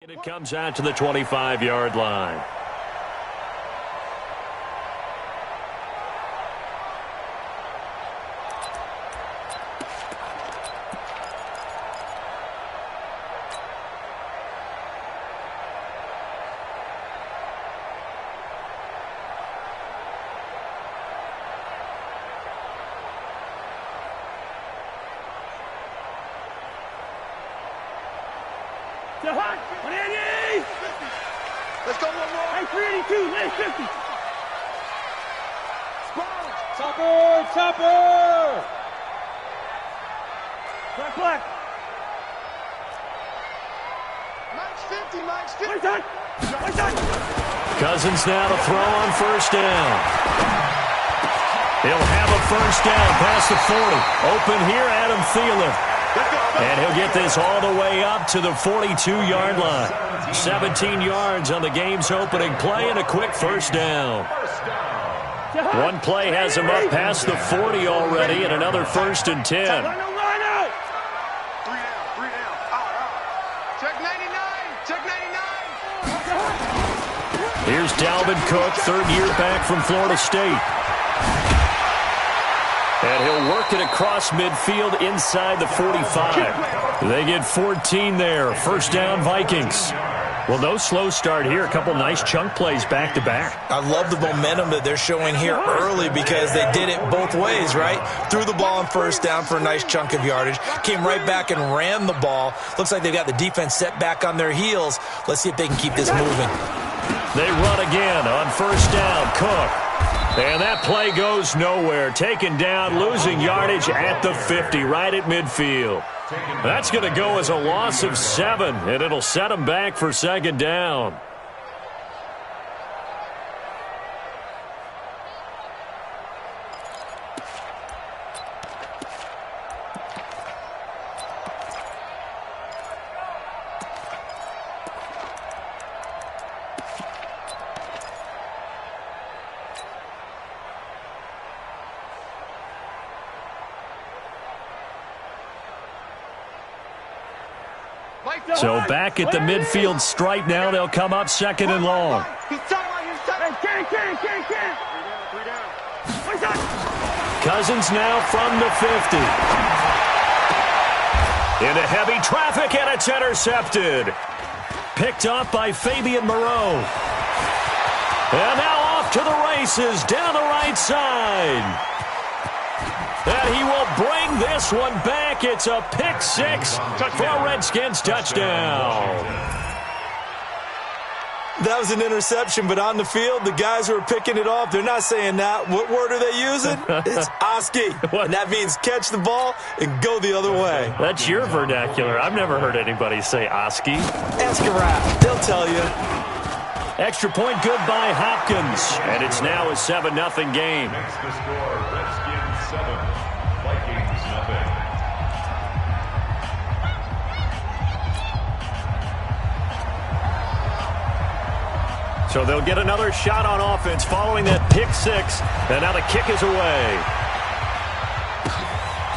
It comes out to the 25-yard line. Let's go one more. Hey, 382, lay 50. Topper! Black. Mike's 50, Mike's 50. Wait on. Cousins now to throw on first down. He'll have a first down past the 40. Open here, Adam Thielen. And he'll get this all the way up to the 42-yard line. 17 yards on the game's opening play and a quick first down. One play has him up past the 40 already and another first and 10. Line out. Three down. Check 99. Check 99. Here's Dalvin Cook, third year back from Florida State. And he'll work it across midfield inside the 45. They get 14 there. First down, Vikings. Well, no slow start here. A couple nice chunk plays back-to-back. I love the momentum that they're showing here early because they did it both ways, right? Threw the ball on first down for a nice chunk of yardage. Came right back and ran the ball. Looks like they've got the defense set back on their heels. Let's see if they can keep this moving. They run again on first down. Cook. And that play goes nowhere. Taken down, losing yardage at the 50, right at midfield. That's going to go as a loss of 7, and it'll set them back for second down. So back at the midfield stripe now. They'll come up second and long. Cousins now from the 50. Into heavy traffic, and it's intercepted. Picked up by Fabian Moreau. And now off to the races down the right side. And he will bring this one back. It's a pick six for a Redskins touchdown. That was an interception, but on the field, the guys who are picking it off, they're not saying that. What word are they using? It's Oski. And that means catch the ball and go the other way. That's your vernacular. I've never heard anybody say Oski. Ask a rap. They'll tell you. Extra point good by Hopkins. And it's now a 7-0 game. Next to score, Redskins 7, Vikings nothing. So they'll get another shot on offense following that pick six. And now the kick is away.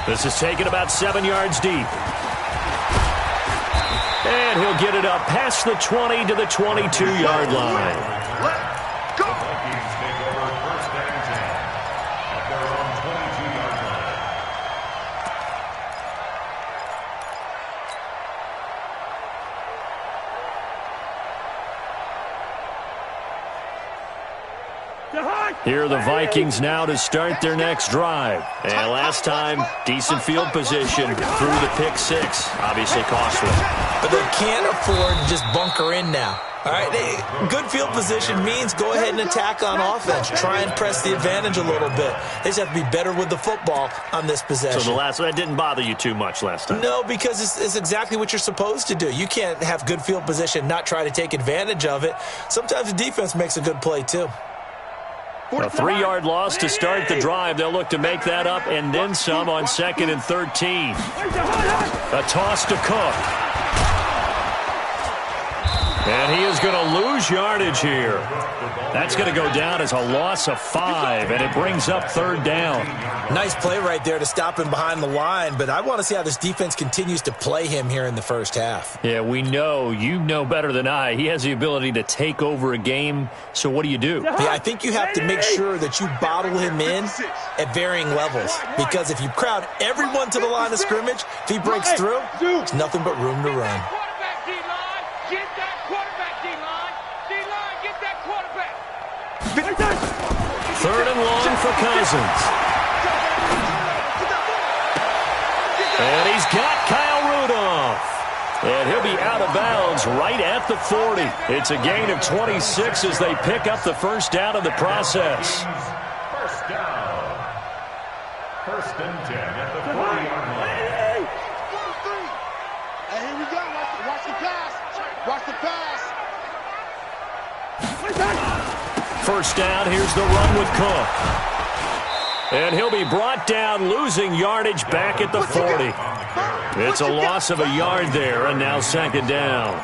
This is taken about 7 yards deep. And he'll get it up past the 20 to the 22-yard line. Let's go! Vikings take over first and 10 at their own 22-yard line. Here are the Vikings now to start their next drive. And last time, decent field position through the pick six. Obviously costly. But they can't afford to just bunker in now. All right, good field position means go ahead and attack on offense. Try and press the advantage a little bit. They just have to be better with the football on this possession. So that didn't bother you too much last time? No, because it's exactly what you're supposed to do. You can't have good field position, not try to take advantage of it. Sometimes the defense makes a good play, too. A 3-yard loss to start the drive. They'll look to make that up and then some on 2nd and 13. A toss to Cook. And he is is going to lose yardage here. That's going to go down as a loss of 5, and it brings up 3rd down. Nice play right there to stop him behind the line, but I want to see how this defense continues to play him here in the first half. Yeah, we know. You know better than I. He has the ability to take over a game, so what do you do? Yeah, I think you have to make sure that you bottle him in at varying levels, because if you crowd everyone to the line of scrimmage, if he breaks through, there's nothing but room to run. Get that quarterback, D-line. D-line, get that quarterback. 3rd and long for Cousins. And he's got Kyle Rudolph. And he'll be out of bounds right at the 40. It's a gain of 26 as they pick up the 1st down in the process. 1st down. 1st and 10 at the 40-yard line. Hey, here we go. Watch the pass. Watch the pass. 1st down, here's the run with Cook. And he'll be brought down, losing yardage back at the 40. It's a loss of a yard there, and now 2nd down.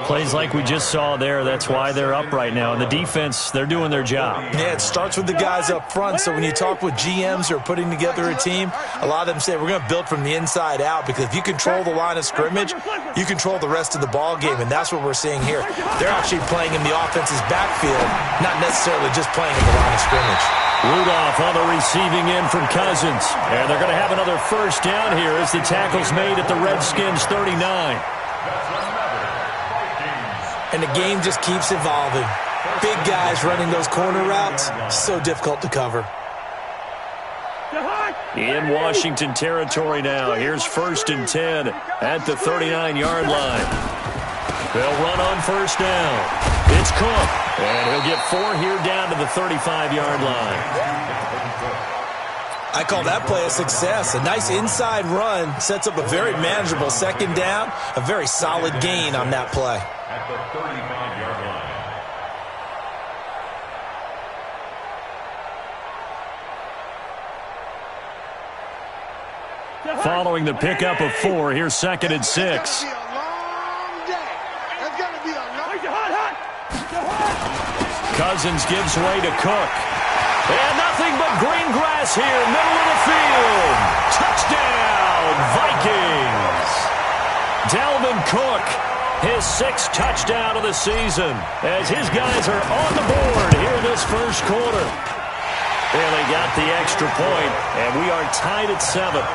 Plays like we just saw there, that's why they're up right now. And the defense, they're doing their job. Yeah, it starts with the guys up front. So when you talk with GMs who are putting together a team, a lot of them say we're going to build from the inside out, because if you control the line of scrimmage, you control the rest of the ball game, and that's what we're seeing here. They're actually playing in the offense's backfield, not necessarily just playing in the line of scrimmage. Rudolph on the receiving end from Cousins. And they're going to have another 1st down here as the tackle's made at the Redskins' 39. And the game just keeps evolving. Big guys running those corner routes, so difficult to cover. In Washington territory now. Here's 1st and 10 at the 39-yard line. They'll run on 1st down. It's Cook, and he'll get 4 here down to the 35-yard line. I call that play a success. A nice inside run sets up a very manageable 2nd down, a very solid gain on that play. At the 35-yard line. Following the pickup of 4, here's 2nd and 6. Cousins gives way to Cook. And nothing but green grass here, middle of the field. Touchdown, Vikings. Dalvin Cook, his 6th touchdown of the season, as his guys are on the board here in this 1st quarter. Well, they got the extra point, and we are tied at 7.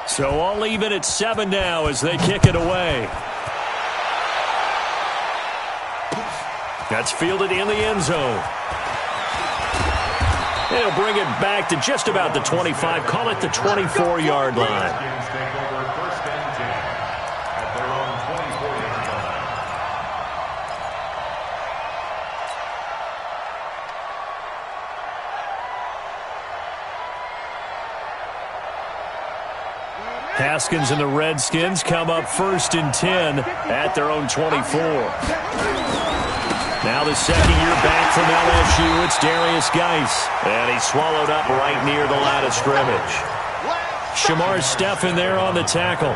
So all even at 7 now as they kick it away. That's fielded in the end zone. They'll bring it back to just about the 25. Call it the 24-yard line. Haskins and the Redskins come up 1st and 10 at their own 24. Now the 2nd year back from LSU, it's Darius Geis. And he's swallowed up right near the line of scrimmage. Shamar Stephen there on the tackle.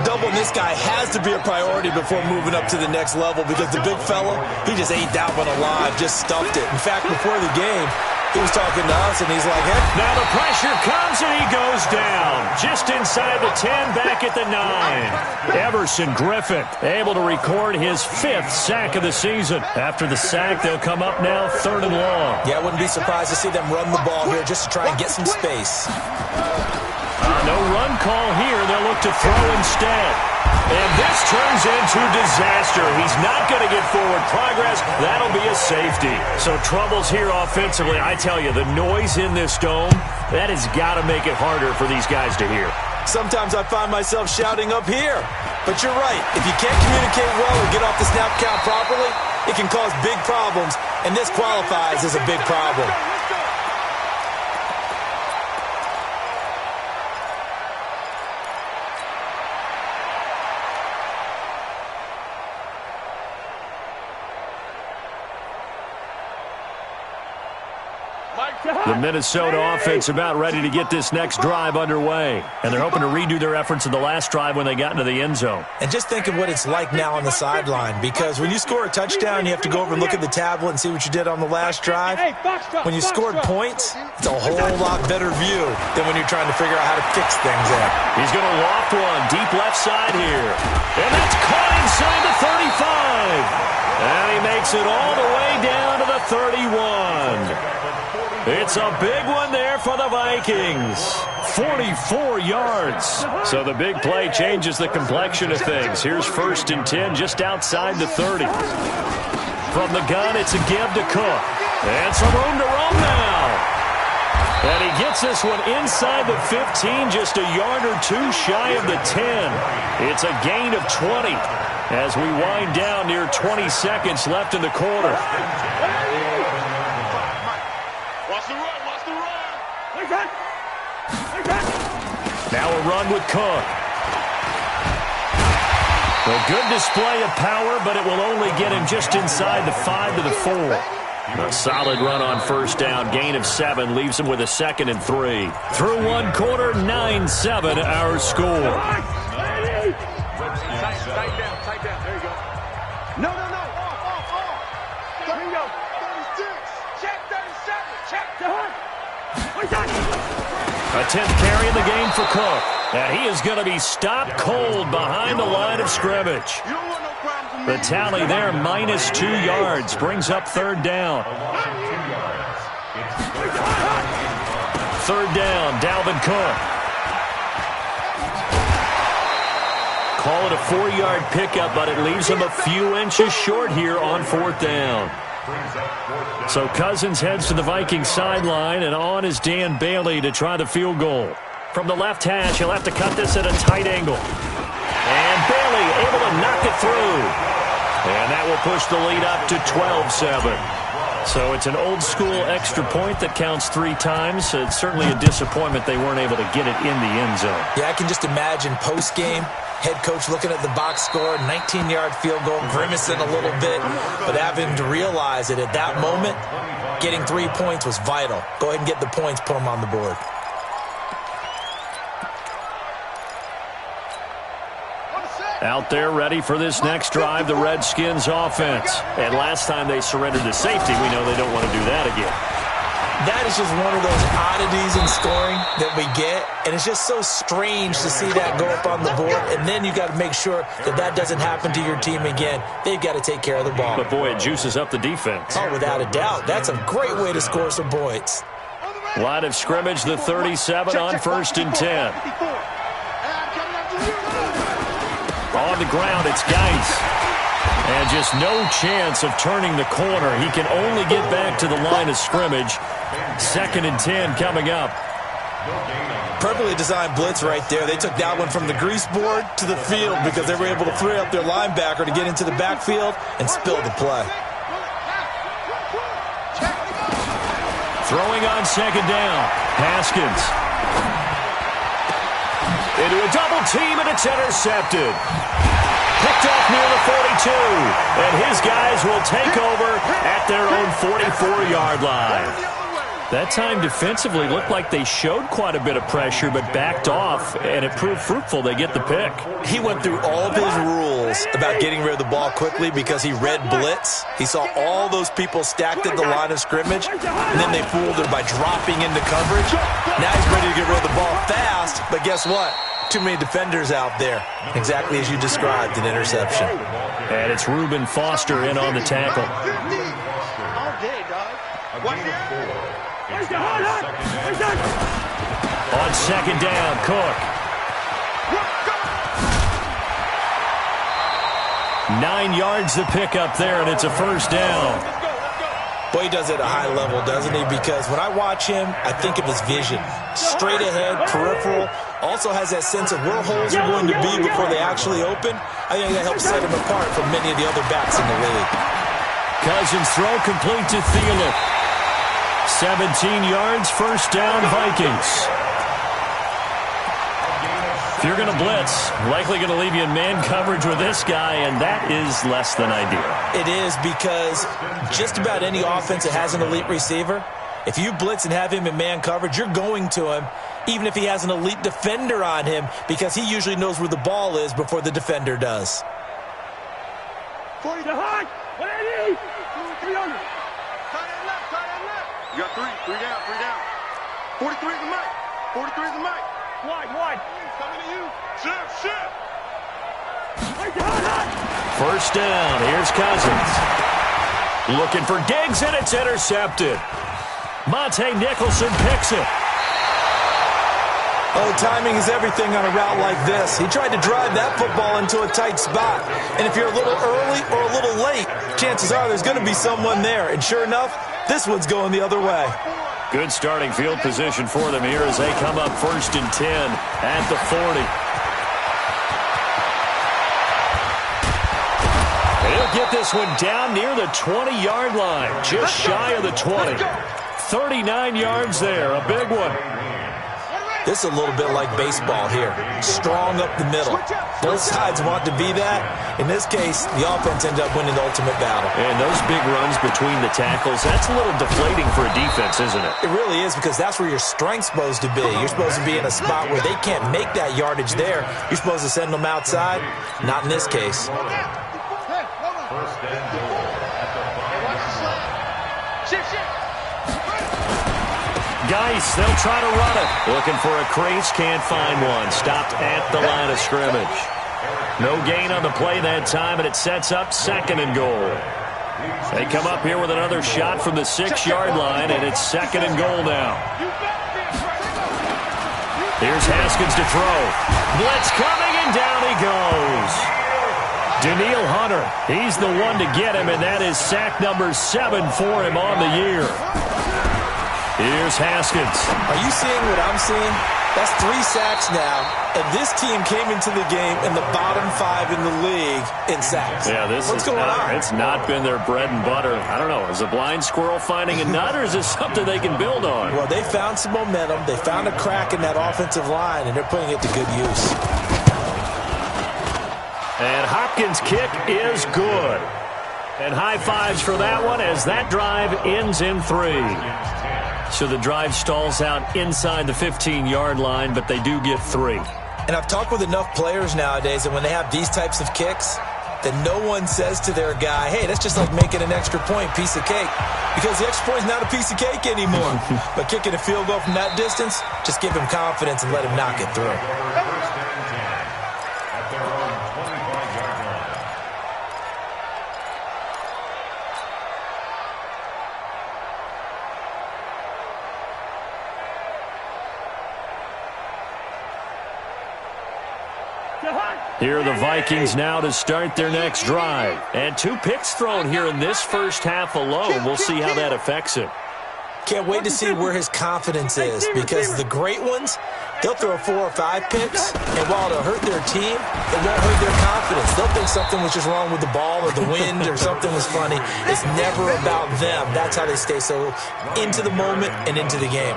Doubling this guy has to be a priority before moving up to the next level, because the big fella, he just ate that one alive, just stuffed it. In fact, before the game, he was talking to us, and he's like, hey. Now the pressure comes, and he goes down. Just inside the 10, back at the 9. Everson Griffin able to record his 5th sack of the season. After the sack, they'll come up now 3rd and long. Yeah, I wouldn't be surprised to see them run the ball here just to try and get some space. No run call here. They'll look to throw instead. And this turns into disaster. He's not going to get forward progress. That'll be a safety. So troubles here offensively. I tell you, the noise in this dome, that has got to make it harder for these guys to hear. Sometimes I find myself shouting up here. But you're right. If you can't communicate well or get off the snap count properly, it can cause big problems. And this qualifies as a big problem. The Minnesota offense about ready to get this next drive underway. And they're hoping to redo their efforts in the last drive when they got into the end zone. And just think of what it's like now on the sideline, because when you score a touchdown, you have to go over and look at the tablet and see what you did on the last drive. When you scored points, it's a whole lot better view than when you're trying to figure out how to fix things up. He's going to loft one deep left side here. And that's caught inside the 35. And he makes it all the way down to the 31. It's a big one there for the Vikings. 44 yards. So the big play changes the complexion of things. Here's 1st and 10 just outside the 30. From the gun, it's a give to Cook. And some room to roam now. And he gets this one inside the 15, just a yard or two shy of the 10. It's a gain of 20 as we wind down near 20 seconds left in the quarter. Now a run with Cook. A good display of power, but it will only get him just inside the 5 to the 4. A solid run on 1st down. Gain of 7 leaves him with a 2nd and 3. Through one quarter, 9-7 our score. Tight down. There you go. No. Off. There you go. 36. Check 37. Check the hunt. A 10th carry in the game for Cook. And he is going to be stopped cold behind the line of scrimmage. The tally there, -2 yards, brings up 3rd down. 3rd down, Dalvin Cook. Call it a 4-yard pickup, but it leaves him a few inches short here on 4th down. So Cousins heads to the Vikings sideline, and on is Dan Bailey to try the field goal. From the left hash, he'll have to cut this at a tight angle. And Bailey able to knock it through. And that will push the lead up to 12-7. So it's an old-school extra point that counts 3 times. It's certainly a disappointment they weren't able to get it in the end zone. Yeah, I can just imagine post-game, head coach looking at the box score, 19-yard field goal, grimacing a little bit, but having to realize that at that moment, getting 3 points was vital. Go ahead and get the points, put them on the board. Out there ready for this next drive, the Redskins offense. And last time they surrendered to safety, we know they don't want to do that again. That is just one of those oddities in scoring that we get, and it's just so strange to see that go up on the board, and then you got to make sure that that doesn't happen to your team again. They've got to take care of the ball. But, boy, it juices up the defense. Oh, without a doubt. That's a great way to score some points. Line of scrimmage, the 37 on 1st and 10. On the ground, it's Geis. And just no chance of turning the corner. He can only get back to the line of scrimmage. 2nd and 10 coming up. Perfectly designed blitz right there. They took that one from the grease board to the field because they were able to free up their linebacker to get into the backfield and spill the play. Throwing on 2nd down. Haskins. Into a double team, and it's intercepted. Picked off near the 42. And his guys will take over at their own 44-yard line. That time defensively looked like they showed quite a bit of pressure but backed off, and it proved fruitful. They get the pick. He went through all of his rules about getting rid of the ball quickly because he read blitz. He saw all those people stacked at the line of scrimmage, and then they fooled her by dropping into coverage. Now he's ready to get rid of the ball fast, but guess what? Too many defenders out there. Exactly as you described, an interception. And it's Reuben Foster in on the tackle. All day, dog. On 2nd down, Cook. 9 yards to pick up there, and it's a 1st down. Boy, he does it at a high level, doesn't he? Because when I watch him, I think of his vision. Straight ahead, peripheral. Also has that sense of where holes are going to be before they actually open. I think that helps set him apart from many of the other backs in the league. Cousins throw complete to Thielen. 17 yards, 1st down, Vikings. If you're going to blitz, likely going to leave you in man coverage with this guy, and that is less than ideal. It is, because just about any offense that has an elite receiver, If you blitz and have him in man coverage, you're going to him, even if he has an elite defender on him, because he usually knows where the ball is before the defender does. 40 to high. 180. 300. Tight end left. You got three down. 43 is the mic. 43 is the mic. Wide. Coming to you. Shift. First down. Here's Cousins. Looking for Diggs, and it's intercepted. Monte Nicholson picks it. Oh, timing is everything on a route like this. He tried to drive that football into a tight spot. And if you're a little early or a little late, chances are there's going to be someone there. And sure enough, this one's going the other way. Good starting field position for them here as they come up 1st and 10 at the 40. And he'll get this one down near the 20-yard line, just shy of the 20. 39 yards there, a big one. This is a little bit like baseball here. Strong up the middle. Both sides want to be that. In this case, the offense ended up winning the ultimate battle. And those big runs between the tackles, that's a little deflating for a defense, isn't it? It really is, because that's where your strength's supposed to be. You're supposed to be in a spot where they can't make that yardage there. You're supposed to send them outside. Not in this case. First and goal at the 5. Shift. Geis, they'll try to run it. Looking for a crease, can't find one. Stopped at the line of scrimmage. No gain on the play that time, and it sets up 2nd and goal. They come up here with another shot from the 6-yard line, and it's 2nd and goal now. Here's Haskins to throw. Blitz coming, and down he goes. Daniil Hunter, he's the one to get him, and that is sack number 7 for him on the year. Here's Haskins. Are you seeing what I'm seeing? That's 3 sacks now, and this team came into the game in the bottom 5 in the league in sacks. Yeah, What's going on? It's not been their bread and butter. I don't know. Is a blind squirrel finding a nut, or is this something they can build on? Well, they found some momentum. They found a crack in that offensive line, and they're putting it to good use. And Hopkins' kick is good. And high fives for that one as that drive ends in 3. So the drive stalls out inside the 15-yard line, but they do get 3. And I've talked with enough players nowadays that when they have these types of kicks, that no one says to their guy, hey, that's just like making an extra point, piece of cake. Because the extra point is not a piece of cake anymore. But kicking a field goal from that distance, just give him confidence and let him knock it through. First and 10 at their own 25-yard line. Here are the Vikings now to start their next drive. And 2 picks thrown here in this first half alone. We'll see how that affects him. Can't wait to see where his confidence is, because the great ones, they'll throw 4 or 5 picks, and while it'll hurt their team, it won't hurt their confidence. They'll think something was just wrong with the ball or the wind or something was funny. It's never about them. That's how they stay so into the moment and into the game.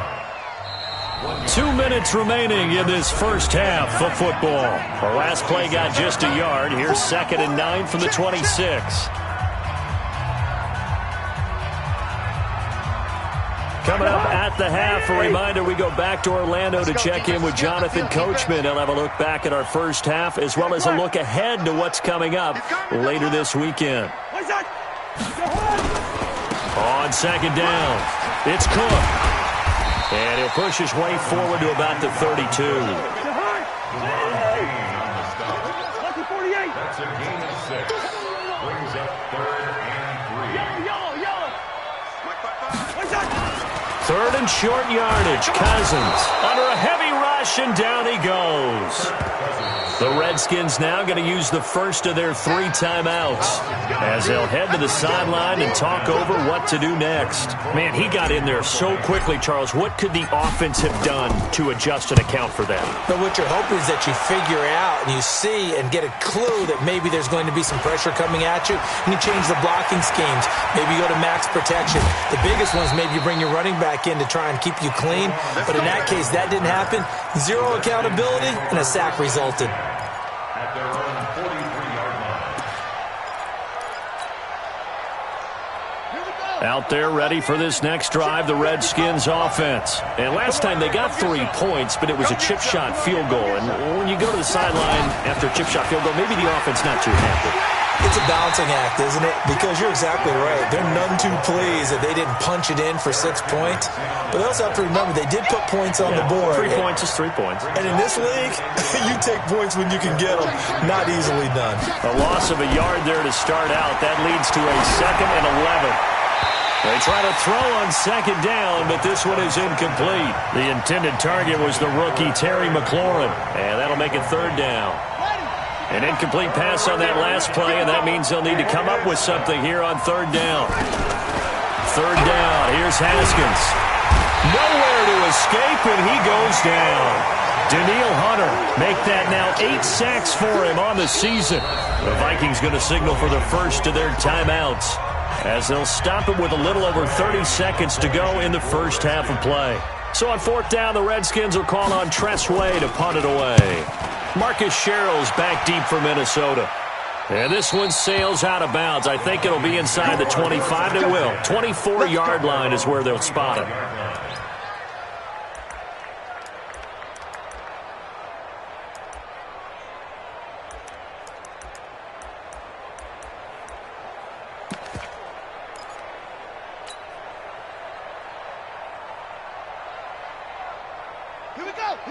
2 minutes remaining in this first half of football. The last play got just a yard. Here's 2nd and 9 from the 26. Coming up at the half, a reminder, we go back to Orlando to check in with Jonathan Coachman. He'll have a look back at our first half, as well as a look ahead to what's coming up later this weekend. On 2nd down, it's Cook. And he'll push his way forward to about the 32. That's a gain of 6. Brings up 3rd and 3. 3rd and short yardage. Cousins under a heavy rush, and down he goes. The Redskins now going to use the first of their 3 timeouts as they'll head to the sideline and talk over what to do next. Man, he got in there so quickly, Charles. What could the offense have done to adjust and account for that? But what you're hoping is that you figure out and you see and get a clue that maybe there's going to be some pressure coming at you, and you change the blocking schemes. Maybe you go to max protection. The biggest one is maybe you bring your running back in to try and keep you clean. But in that case, that didn't happen. 0 accountability, and a sack resulted. At their own 43-yard line. Out there ready for this next drive, the Redskins offense. And last time they got 3 points, but it was a chip shot field goal. And when you go to the sideline after a chip shot field goal, maybe the offense not too happy. It's a balancing act, isn't it? Because you're exactly right. They're none too pleased that they didn't punch it in for 6 points. But they also have to remember they did put points on the board. 3 points is 3 points. And in this league, you take points when you can get them. Not easily done. A loss of a yard there to start out. That leads to a 2nd and 11. They try to throw on 2nd down, but this one is incomplete. The intended target was the rookie Terry McLaurin, and that'll make it 3rd down. An incomplete pass on that last play, and that means they'll need to come up with something here on 3rd down. 3rd down, here's Haskins. Nowhere to escape, and he goes down. Daniil Hunter make that now 8 sacks for him on the season. The Vikings going to signal for the first of their timeouts, as they'll stop it with a little over 30 seconds to go in the first half of play. So on 4th down, the Redskins will call on Tress Way to punt it away. Marcus Sherrill's back deep for Minnesota. And this one sails out of bounds. I think it'll be inside the 25. It will. 24-yard line is where they'll spot it.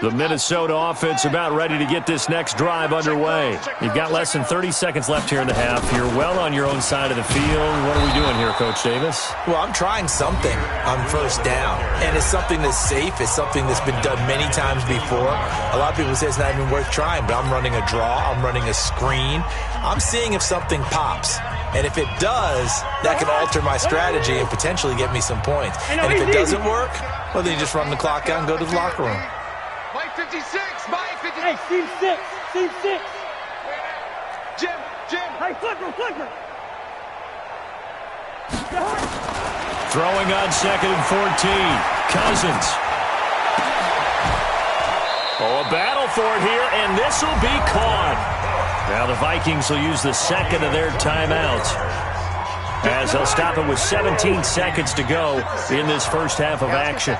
The Minnesota offense about ready to get this next drive underway. You've got less than 30 seconds left here in the half. You're well on your own side of the field. What are we doing here, Coach Davis? Well, I'm trying something on 1st down, and it's something that's safe. It's something that's been done many times before. A lot of people say it's not even worth trying, but I'm running a draw. I'm running a screen. I'm seeing if something pops. And if it does, that can alter my strategy and potentially get me some points. And if it doesn't work, well, then you just run the clock out and go to the locker room. Mike 56, Mike 56. Hey, team 6, team 6. Jim. Hey, flipper. Throwing on 2nd and 14. Cousins. Oh, a battle for it here, and this will be caught. Now the Vikings will use the 2nd of their timeouts, as they'll stop it with 17 seconds to go in this first half of action.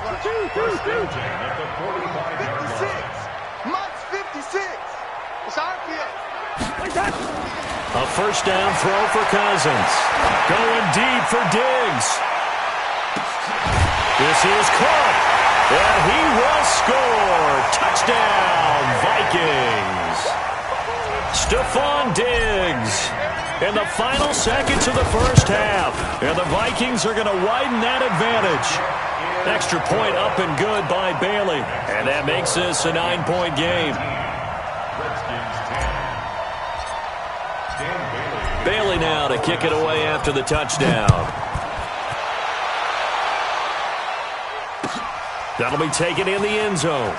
56. It's RPA. A 1st down throw for Cousins. Going deep for Diggs. This is caught, and he will score. Touchdown, Vikings. Stephon Diggs in the final seconds of the first half. And the Vikings are going to widen that advantage. Extra point up and good by Bailey. And that makes this a 9-point game. Bailey now to kick it away after the touchdown. That'll be taken in the end zone.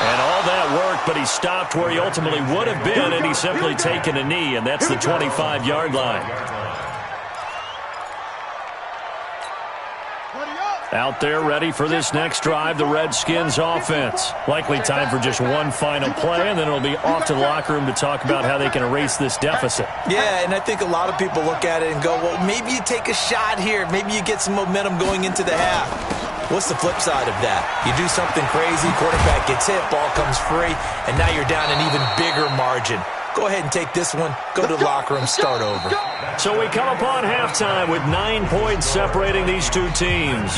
And all that worked, but he stopped where he ultimately would have been, and he's simply taken a knee, and that's the 25-yard line. Out there ready for this next drive, the Redskins offense. Likely time for just one final play, and then it'll be off to the locker room to talk about how they can erase this deficit. Yeah, and I think a lot of people look at it and go, well, maybe you take a shot here. Maybe you get some momentum going into the half. What's the flip side of that? You do something crazy, quarterback gets hit, ball comes free, and now you're down an even bigger margin. Go ahead and take this one, go to the locker room, start over. So we come upon halftime with 9 points separating these two teams.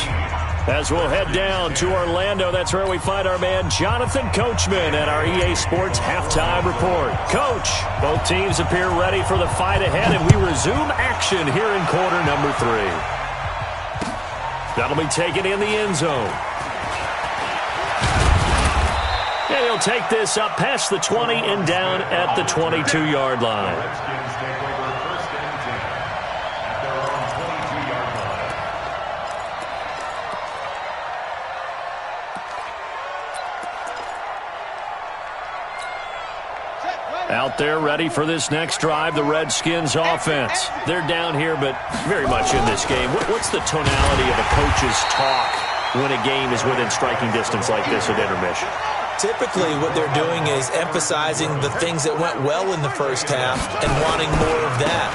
As we'll head down to Orlando, that's where we find our man Jonathan Coachman at our EA Sports Halftime Report. Coach, both teams appear ready for the fight ahead, and we resume action here in quarter number 3. That'll be taken in the end zone. And he'll take this up past the 20 and down at the 22-yard line. Redskins take over 1st and 10 at their own 22-yard line. Out there ready for this next drive, the Redskins offense. They're down here, but very much in this game. What's the tonality of a coach's talk when a game is within striking distance like this at intermission? Typically, what they're doing is emphasizing the things that went well in the first half and wanting more of that.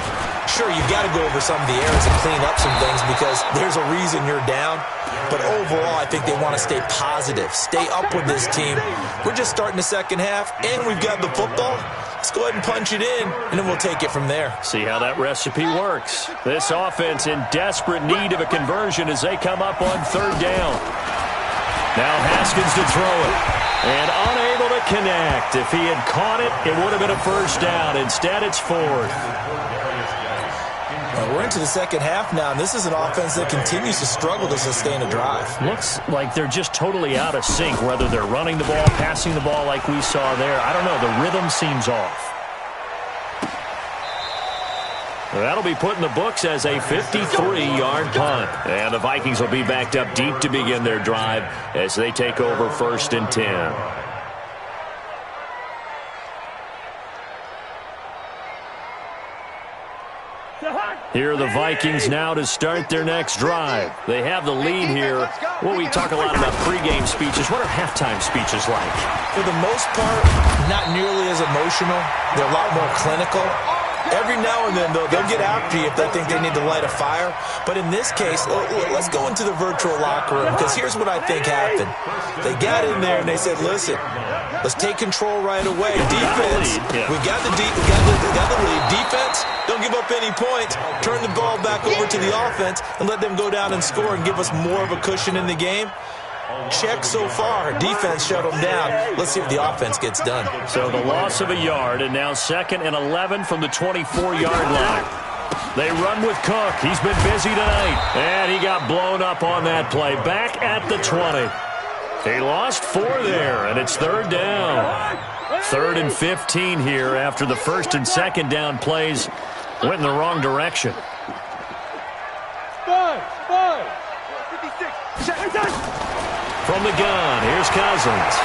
Sure, you've got to go over some of the errors and clean up some things because there's a reason you're down. But overall, I think they want to stay positive, stay up with this team. We're just starting the second half, and we've got the football. Let's go ahead and punch it in, and then we'll take it from there. See how that recipe works. This offense in desperate need of a conversion as they come up on third down. Now Haskins to throw it. And unable to connect. If he had caught it, it would have been a first down. Instead, it's fourth. We're into the second half now, and this is an offense that continues to struggle to sustain a drive. Looks like they're just totally out of sync, whether they're running the ball, passing the ball like we saw there. I don't know. The rhythm seems off. That'll be put in the books as a 53-yard punt. And the Vikings will be backed up deep to begin their drive as they take over 1st and 10. Here are the Vikings now to start their next drive. They have the lead here. Well, we talk a lot about pregame speeches. What are halftime speeches like? For the most part, not nearly as emotional. They're a lot more clinical. Every now and then, though, they'll get after you if they think they need to light a fire. But in this case, let's go into the virtual locker room, because here's what I think happened. They got in there and they said, listen, let's take control right away. Defense, we got the lead. Defense, don't give up any points. Turn the ball back over to the offense and let them go down and score and give us more of a cushion in the game. Check so far. Defense shut them down. Let's see if the offense gets done. So the loss of a yard, and now 2nd and 11 from the 24-yard line. They run with Cook. He's been busy tonight, and he got blown up on that play. Back at the 20. He lost 4 there, and it's 3rd down. 3rd and 15 here after the 1st and 2nd down plays went in the wrong direction. 56. From the gun, here's Cousins.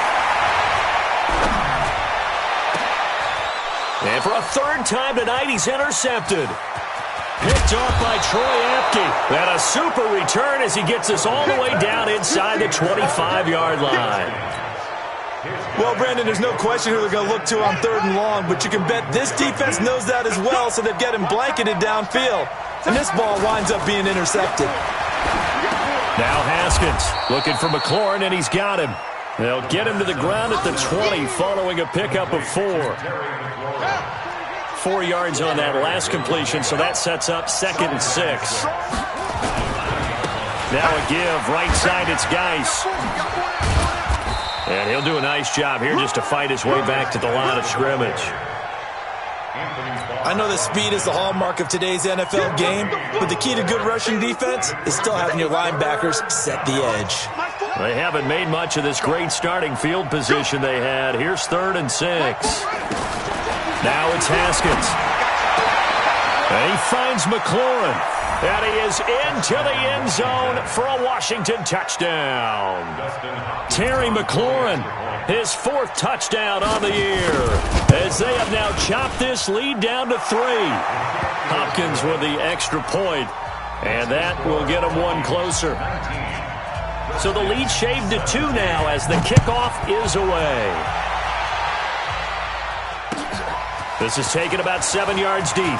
And for a 3rd time tonight, he's intercepted. Picked off by Troy Apke. And a super return as he gets us all the way down inside the 25-yard line. Well, Brandon, there's no question who they're going to look to on 3rd and long, but you can bet this defense knows that as well, so they've got him blanketed downfield. And this ball winds up being intercepted. Now Haskins looking for McLaurin, and he's got him. They'll get him to the ground at the 20 following a pickup of 4. 4 yards on that last completion, so that sets up 2nd and 6. Now a give, right side, it's Geis. And he'll do a nice job here just to fight his way back to the line of scrimmage. I know that speed is the hallmark of today's NFL game, but the key to good rushing defense is still having your linebackers set the edge. They haven't made much of this great starting field position they had. Here's 3rd and 6. Now it's Haskins. And he finds McLaurin. And he is into the end zone for a Washington touchdown. Terry McLaurin, his 4th touchdown on the year, as they have now chopped this lead down to 3. Hopkins with the extra point, and that will get them 1 closer. So the lead shaved to 2 now as the kickoff is away. This is taken about 7 yards deep.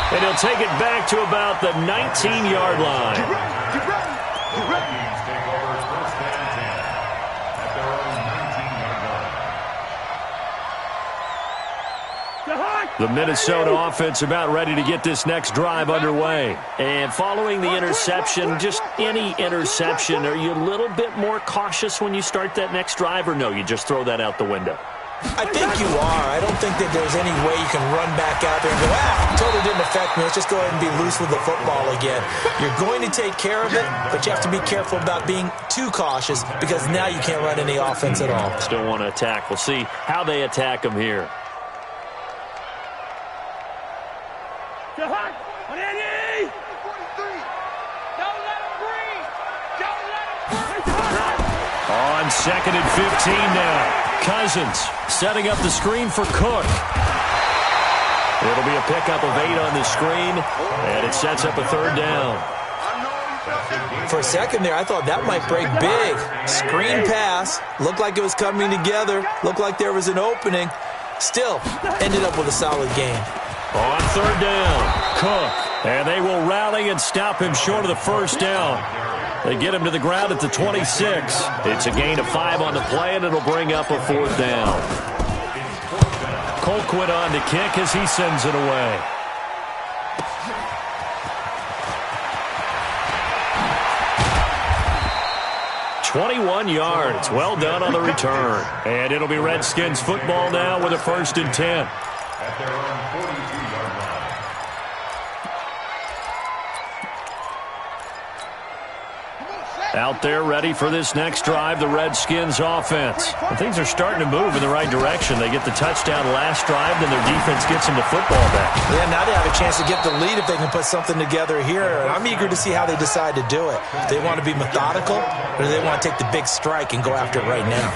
And he'll take it back to about the 19-yard line. The Minnesota offense about ready to get this next drive underway. And following the interception, just any interception, are you a little bit more cautious when you start that next drive, or no, you just throw that out the window? I think you are. I don't think that there's any way you can run back out there and go, totally didn't affect me. Let's just go ahead and be loose with the football again. You're going to take care of it, but you have to be careful about being too cautious because now you can't run any offense at all. Still want to attack. We'll see how they attack him here. On 2nd and 15 now. Cousins setting up the screen for Cook. It'll be a pickup of 8 on the screen, and it sets up a 3rd down. For a second there, I thought that might break big. Screen pass. Looked like it was coming together. Looked like there was an opening. Still, ended up with a solid game. On third down, Cook. And they will rally and stop him short of the first down. They get him to the ground at the 26. It's a gain of 5 on the play, and it'll bring up a fourth down. Colquitt on to kick as he sends it away. "21 yards. Well done on the return. And it'll be Redskins football now with a 1st and 10. At their own 42-yard line. Out there ready for this next drive, the Redskins offense. And things are starting to move in the right direction. They get the touchdown last drive, then their defense gets them the football back. Yeah, now they have a chance to get the lead if they can put something together here. I'm eager to see how they decide to do it. Do they want to be methodical, or do they want to take the big strike and go after it right now?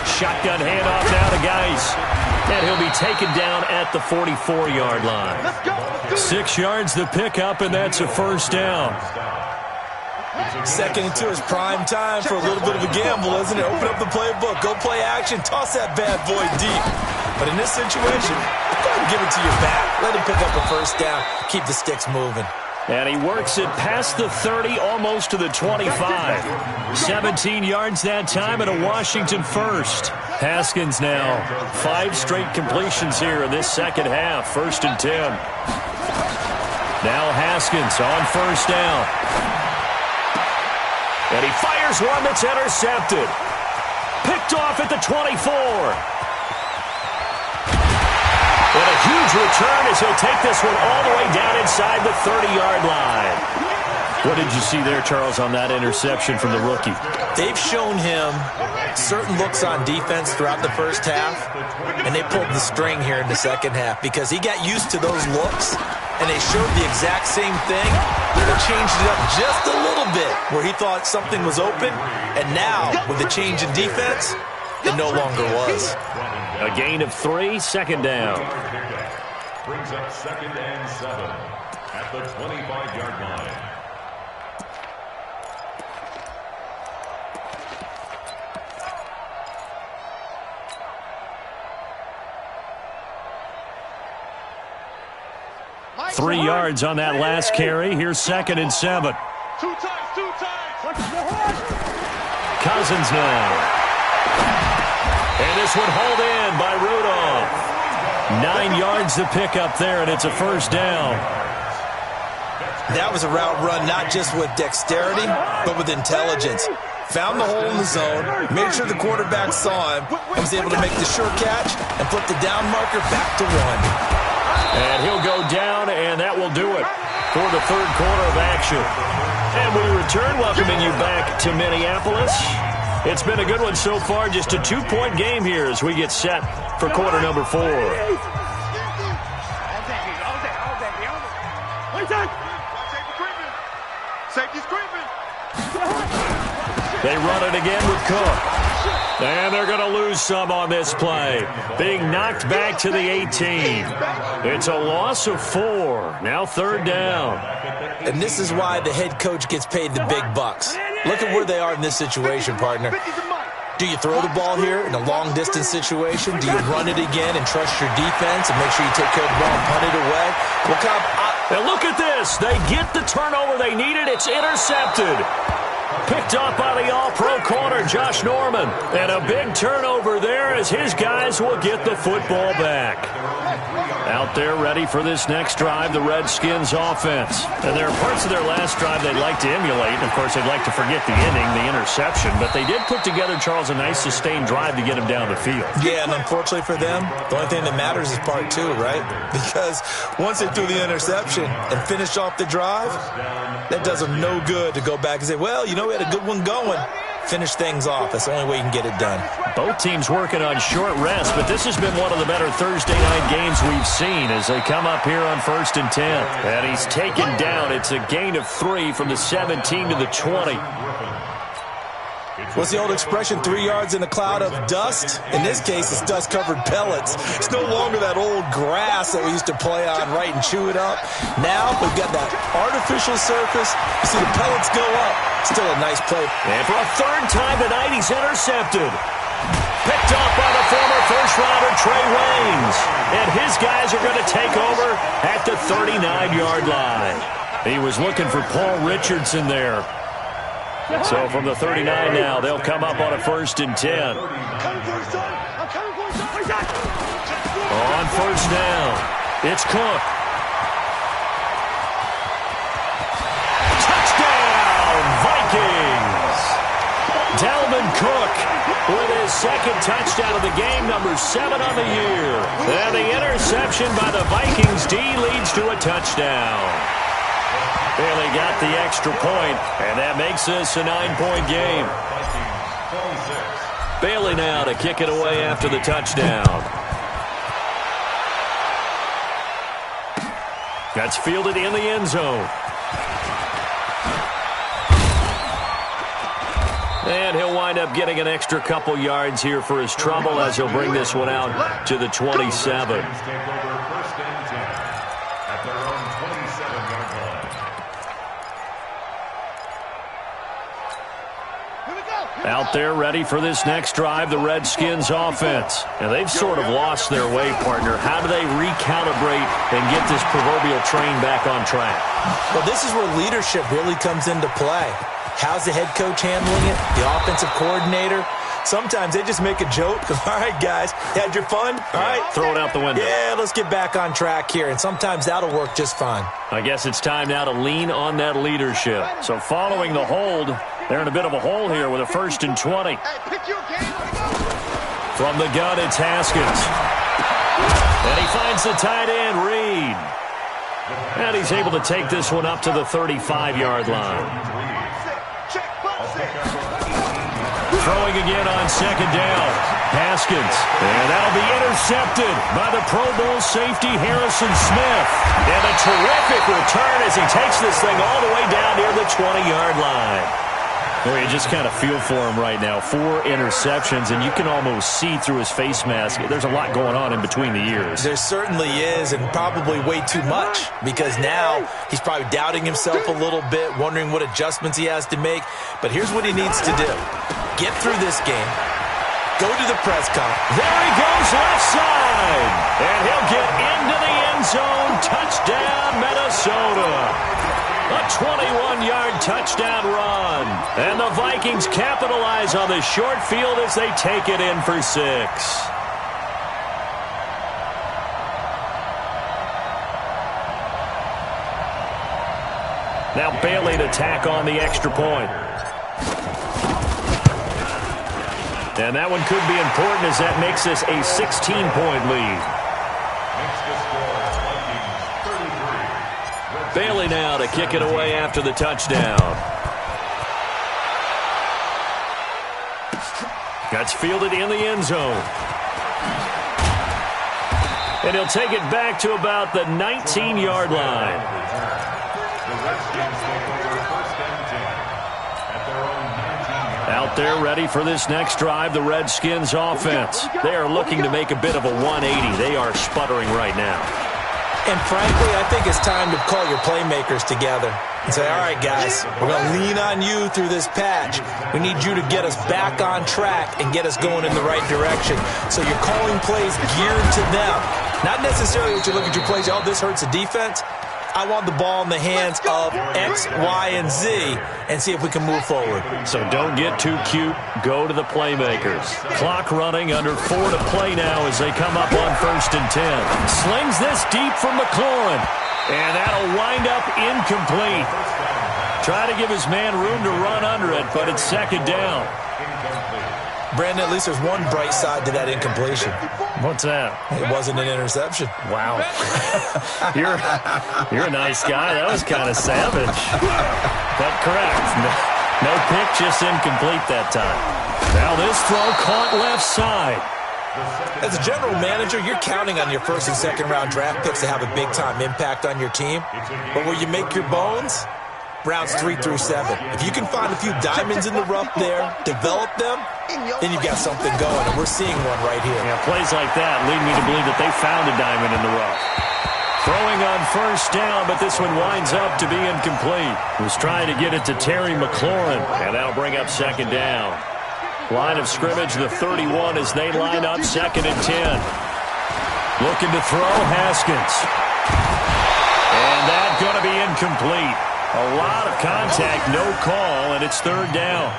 Shotgun handoff now to Geis. And he'll be taken down at the 44-yard line. 6 yards the pickup, and that's a first down. 2nd and 2 is prime time for a little bit of a gamble, isn't it? Open up the playbook, go play action, toss that bad boy deep. But in this situation, go ahead and give it to your back. Let him pick up a first down, keep the sticks moving. And he works it past the 30, almost to the 25. 17 yards that time and a Washington first. Haskins now. 5 straight completions here in this second half. 1st and 10. Now Haskins on first down. And he fires one that's intercepted. Picked off at the 24. And a huge return as he'll take this one all the way down inside the 30-yard line. What did you see there, Charles, on that interception from the rookie? They've shown him certain looks on defense throughout the first half, and they pulled the string here in the second half because he got used to those looks, and they showed the exact same thing. They changed it up just a little bit where he thought something was open, and now, with the change in defense, it no longer was. A gain of 3, 2nd down. Brings up 2nd and 7 at the 25-yard line. Three yards on that last carry. Here's 2nd and 7. Two times. Cousins now. And this one hauled in by Rudolph. 9 yards to pick up there, and it's a first down. That was a route run not just with dexterity, but with intelligence. Found the hole in the zone, made sure the quarterback saw him, and was able to make the sure catch and flip the down marker back to 1. And he'll go down, and that will do it for the third quarter of action. And we return, welcoming you back to Minneapolis. It's been a good one so far, just a 2-point game here as we get set for quarter number 4. Safety's creeping. They run it again with Cook. And they're going to lose some on this play. Being knocked back to the 18. It's a loss of 4. Now 3rd down. And this is why the head coach gets paid the big bucks. Look at where they are in this situation, partner. Do you throw the ball here in a long-distance situation? Do you run it again and trust your defense and make sure you take care of the ball and punt it away? What kind of... And look at this. They get the turnover they needed. It's intercepted. Picked up by the all-pro corner, Josh Norman. And a big turnover there as his guys will get the football back. Out there ready for this next drive, the Redskins offense. And there are parts of their last drive they'd like to emulate. And, of course, they'd like to forget the ending, the interception. But they did put together, Charles, a nice sustained drive to get him down the field. Yeah, and unfortunately for them, the only thing that matters is part 2, right? Because once they threw the interception and finished off the drive, that does them no good to go back and say, well, you know, we had a good one going. Finish things off. That's the only way you can get it done. Both teams working on short rest, but this has been one of the better Thursday night games we've seen as they come up here on 1st and 10. And he's taken down. It's a gain of 3 from the 17 to the 20. What's the old expression, 3 yards in a cloud of dust? In this case, it's dust-covered pellets. It's no longer that old grass that we used to play on, right, and chew it up. Now, we've got that artificial surface. You see the pellets go up. Still a nice play. And for a 3rd time tonight, he's intercepted. Picked off by the former first-rounder Trey Waynes. And his guys are going to take over at the 39-yard line. He was looking for Paul Richardson there. So from the 39 now, they'll come up on a 1st and 10. On 1st down, it's Cook. Touchdown, Vikings! Dalvin Cook with his 2nd touchdown of the game, number 7 on the year. And the interception by the Vikings D leads to a touchdown. Bailey got the extra point, and that makes this a 9-point game. Bailey now to kick it away after the touchdown. That's fielded in the end zone. And he'll wind up getting an extra couple yards here for his trouble as he'll bring this one out to the 27. Out there ready for this next drive, the Redskins offense. And they've sort of lost their way, partner. How do they recalibrate and get this proverbial train back on track? Well, this is where leadership really comes into play. How's the head coach handling it? The offensive coordinator? Sometimes they just make a joke. All right, guys, had your fun? All right. Throw it out the window. Yeah, let's get back on track here. And sometimes that'll work just fine. I guess it's time now to lean on that leadership. So following the hold, they're in a bit of a hole here with a 1st and 20. From the gun, it's Haskins. And he finds the tight end, Reed. And he's able to take this one up to the 35-yard line. Throwing again on 2nd down. Haskins. And that'll be intercepted by the Pro Bowl safety Harrison Smith. And a terrific return as he takes this thing all the way down near the 20-yard line. Boy, you just kind of feel for him right now. 4 interceptions, and you can almost see through his face mask. There's a lot going on in between the ears. There certainly is, and probably way too much, because now he's probably doubting himself a little bit, wondering what adjustments he has to make. But here's what he needs to do. Get through this game. Go to the press conference. There he goes left side. And he'll get into the end zone. Touchdown, Minnesota. A 21-yard touchdown run. And the Vikings capitalize on the short field as they take it in for 6. Now Bailey to tack on the extra point. And that one could be important as that makes this a 16-point lead. Bailey now to kick it away after the touchdown. That's fielded in the end zone. And he'll take it back to about the 19-yard line. Out there ready for this next drive, the Redskins offense. They are looking to make a bit of a 180. They are sputtering right now. And frankly, I think it's time to call your playmakers together and say, all right, guys, we're going to lean on you through this patch. We need you to get us back on track and get us going in the right direction. So you're calling plays geared to them. Not necessarily what you look at your plays, oh, this hurts the defense. I want the ball in the hands of X, Y, and Z and see if we can move forward. So don't get too cute. Go to the playmakers. Clock running, under 4 to play now as they come up on 1st and 10. Slings this deep from McLaurin. And that'll wind up incomplete. Try to give his man room to run under it, but it's 2nd down. Brandon, at least there's one bright side to that incompletion. What's that? It wasn't an interception. Wow. You're a nice guy. That was kind of savage. But correct. No pick, just incomplete that time. Now this throw caught left side. As a general manager, you're counting on your 1st and 2nd round draft picks to have a big-time impact on your team. But where you make your bones, rounds 3 through 7. If you can find a few diamonds in the rough there, develop them, then you've got something going, and we're seeing one right here. Yeah, plays like that lead me to believe that they found a diamond in the rough. Throwing on 1st down, but this one winds up to be incomplete. Was trying to get it to Terry McLaurin, and that'll bring up 2nd down. Line of scrimmage, the 31, as they line up 2nd and 10. Looking to throw, Haskins. And that's going to be incomplete. A lot of contact, no call, and it's 3rd down.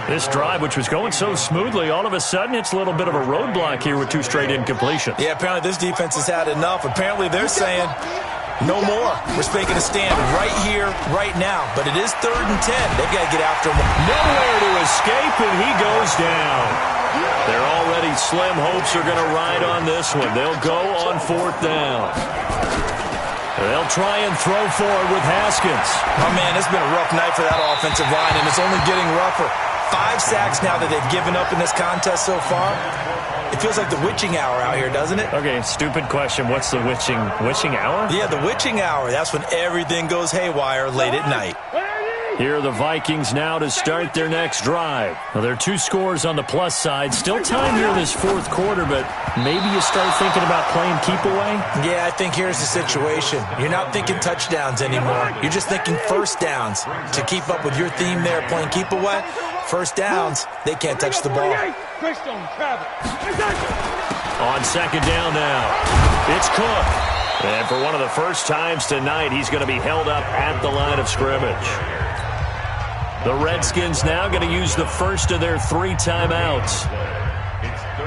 This drive, which was going so smoothly, all of a sudden it's a little bit of a roadblock here with 2 straight incompletions. Yeah, apparently this defense has had enough. Apparently they're saying no more. We're making a stand right here, right now. But it is 3rd and 10. They've got to get after him. Nowhere to escape, and he goes down. Their already slim hopes are going to ride on this one. They'll go on 4th down. They'll try and throw forward with Haskins. Oh, man, it's been a rough night for that offensive line, and it's only getting rougher. 5 sacks now that they've given up in this contest so far. It feels like the witching hour out here, doesn't it? Okay, stupid question. What's the witching hour? Yeah, the witching hour. That's when everything goes haywire late at night. Here are the Vikings now to start their next drive. Well, there are 2 scores on the plus side. Still time here in this 4th quarter, but maybe you start thinking about playing keep away? Yeah, I think here's the situation. You're not thinking touchdowns anymore. You're just thinking first downs. To keep up with your theme there, playing keep away, first downs, they can't touch the ball. On 2nd down now, it's Cook. And for one of the first times tonight, he's going to be held up at the line of scrimmage. The Redskins now going to use the first of their 3 timeouts.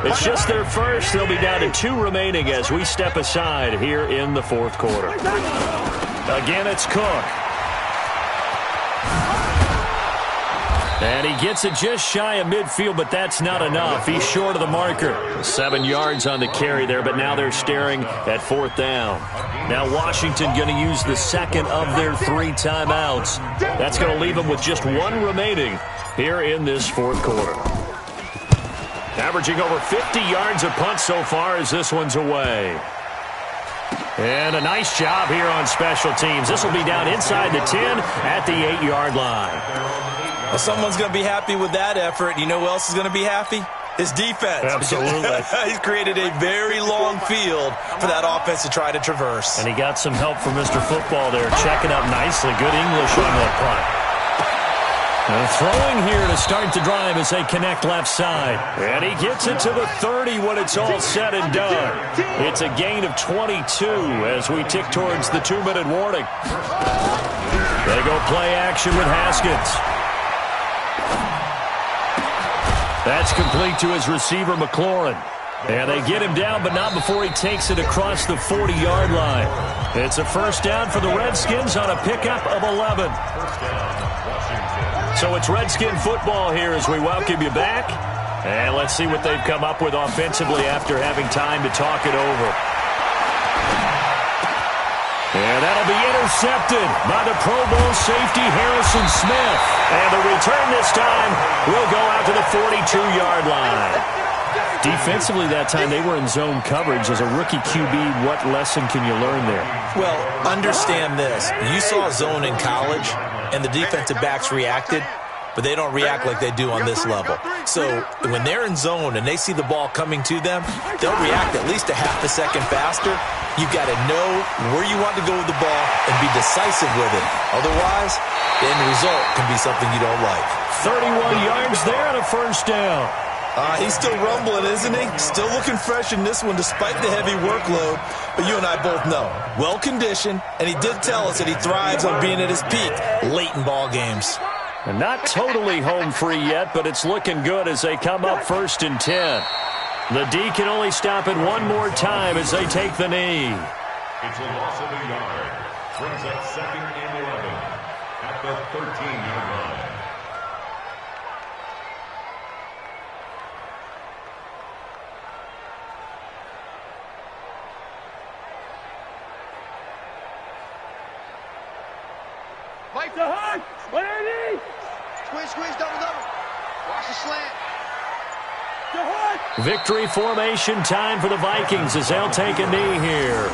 It's just their first. They'll be down to 2 remaining as we step aside here in the 4th quarter. Again, it's Cook. And he gets it just shy of midfield, but that's not enough. He's short of the marker. 7 yards on the carry there, but now they're staring at 4th down. Now Washington going to use the 2nd of their 3 timeouts. That's going to leave them with just 1 remaining here in this 4th quarter. Averaging over 50 yards a punt so far as this one's away. And a nice job here on special teams. This will be down inside the 10 at the 8-yard line. Well, someone's going to be happy with that effort. You know who else is going to be happy? His defense. Absolutely. He's created a very long field for that offense to try to traverse. And he got some help from Mr. Football there, checking up nicely. Good English on that punt. And throwing here to start the drive as they connect left side. And he gets it to the 30 when it's all said and done. It's a gain of 22 as we tick towards the 2-minute warning. They go play action with Haskins. That's complete to his receiver, McLaurin. And they get him down, but not before he takes it across the 40-yard line. It's a first down for the Redskins on a pickup of 11. So it's Redskin football here as we welcome you back. And let's see what they've come up with offensively after having time to talk it over. And that'll be intercepted by the Pro Bowl safety Harrison Smith. And the return this time will go out to the 42-yard line. Defensively that time, they were in zone coverage. As a rookie QB, what lesson can you learn there? Well, understand this. You saw zone in college, and the defensive backs reacted, but they don't react like they do on this level. So when they're in zone and they see the ball coming to them, they'll react at least a half a second faster. You've got to know where you want to go with the ball and be decisive with it. Otherwise, the end result can be something you don't like. 31 yards there and a first down. He's still rumbling, isn't he? Still looking fresh in this one despite the heavy workload. But you and I both know, well-conditioned, and he did tell us that he thrives on being at his peak late in ball games. And not totally home free yet, but it's looking good as they come up 1st and 10. The D can only stop it one more time as they take the knee. It's a loss of a yard. Brings up 2nd and 11 at the 13-yard line. Mike the hug! What are you? Squeeze, double. Watch the slant. Victory formation time for the Vikings as they'll take a knee here.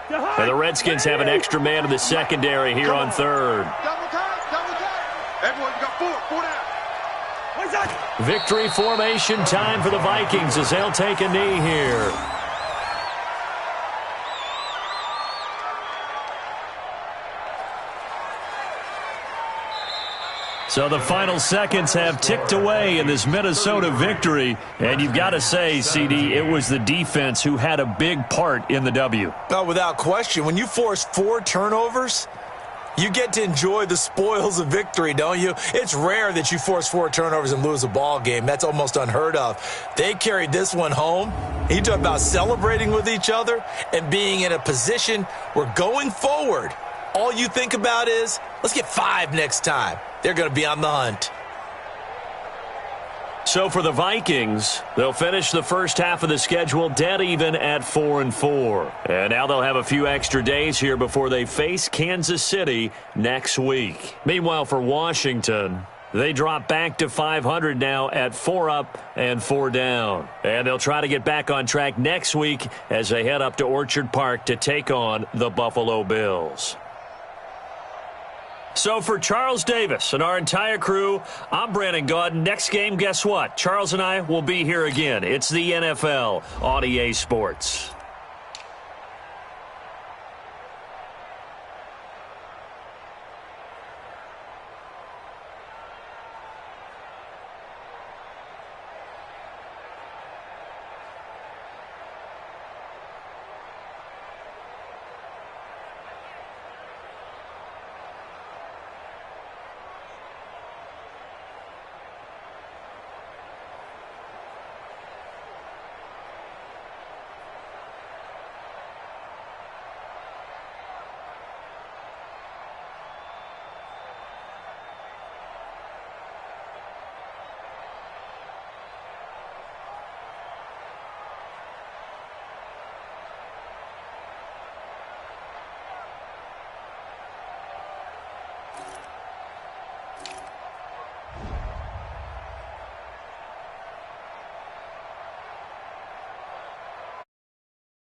And the Redskins have an extra man in the secondary here on third. Double time, double time. Everyone, you got four down. What's that? Victory formation time for the Vikings as they'll take a knee here. So the final seconds have ticked away in this Minnesota victory. And you've got to say, CD, it was the defense who had a big part in the W. No, without question. When you force 4 turnovers, you get to enjoy the spoils of victory, don't you? It's rare that you force 4 turnovers and lose a ball game. That's almost unheard of. They carried this one home. You talk about celebrating with each other and being in a position where going forward, all you think about is, let's get 5 next time. They're going to be on the hunt. So for the Vikings, they'll finish the first half of the schedule dead even at 4-4. And now they'll have a few extra days here before they face Kansas City next week. Meanwhile, for Washington, they drop back to 500 now at 4 up and 4 down. And they'll try to get back on track next week as they head up to Orchard Park to take on the Buffalo Bills. So for Charles Davis and our entire crew, I'm Brandon Gaudin. Next game, guess what? Charles and I will be here again. It's the NFL on EA Sports.